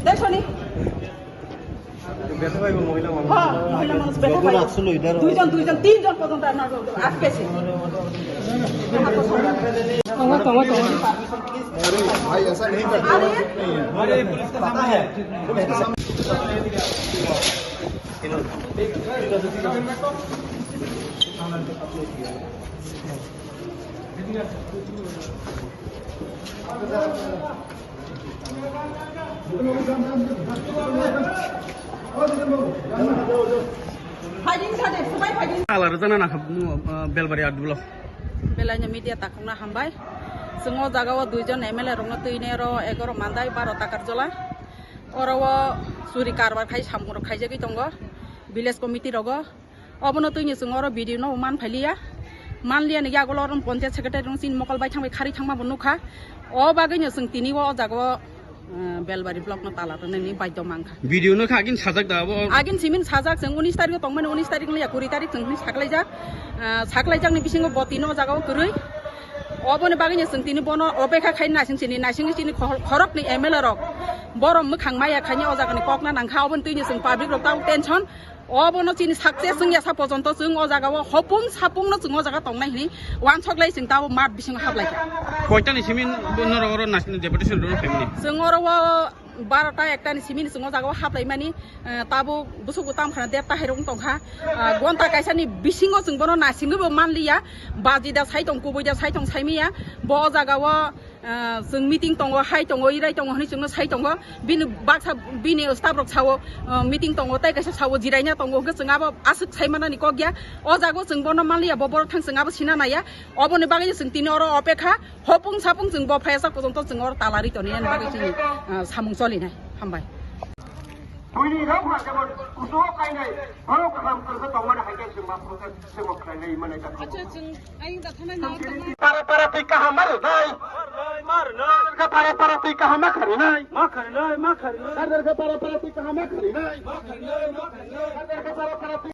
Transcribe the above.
দেখছো নি ব্যথা পাইব মহিলা মানুষ হ্যাঁ মহিলা মানুষ ব্যথা পায় দুইজন তিনজন পর্যন্ত আপনার আটকেছে भाई ऐसा नहीं करते अरे पुलिस का सामने है पुलिस के सामने Alar itu nana belbari adul. Belanya media takungna hambai. Semua jagawa duijon MLA rongna tuinero egoro mandai 12 takar jola. Orawa suri karbar khai samuro khai jagi tongo. Village committee rogo. Obono tuini sengoro video no man phalia. Man lian ya goloron pontiat secretary rong sin mokal bai thangbai khari thangma bonukha. O bagainya seng tini wo jagawa belbari block no tala ni baidyo mangkha. Video no kagin sajak da abo. Agin simin sajak seng 19 tarik tongman 19 tarik le 20 tarik seng ni saklaijak ni bisingo botino jagawa kurui. Obone bagainya seng tini bono opekha khai nasing sini sini khorok ni MLA rok. Borom mukhang maya khanya o jagani kokna nangkha obon tuini seng public rok tau tension. Obono chini success seng ya sa pojonto seng o jagawa sapung no seng o jaga tongnai ni wan choklai seng tau mat bisingo hablai. Koita ni simin bono ro national deputation ro family. Seng oro 12টা একটা ni simin seng o jagawa hablai mani tabo busuku tam khana deta herong tongkha gonta kaisa ni bisingo seng bono nasingo bo manliya baji da saitong kuboi da saitong saimiya bo jagawa seng meeting tongo hai tongo irai tongo ni seng no saitongo bin baksa bini staff rok sawo meeting tongo tai kaisa sawo jiraina tongo ke seng abo asuk saimana ni kogya o jago seng bono manliya bo bor thang seng abo sina naya oboni bagai seng tini oro opekha hopung sapung seng bo phaisa pojonto seng oro talari toni ani bagai seng samung choli nai hambai Pwede raw ha jabon uso kai nai baro ka ham kar ka mana haike sing ma proses sing ok nai mana ka acha seng aing da thana na para tu kaha mar nai ka para tu kaha ma khari nai ma khari nai dar ka para tu kaha ma khari nai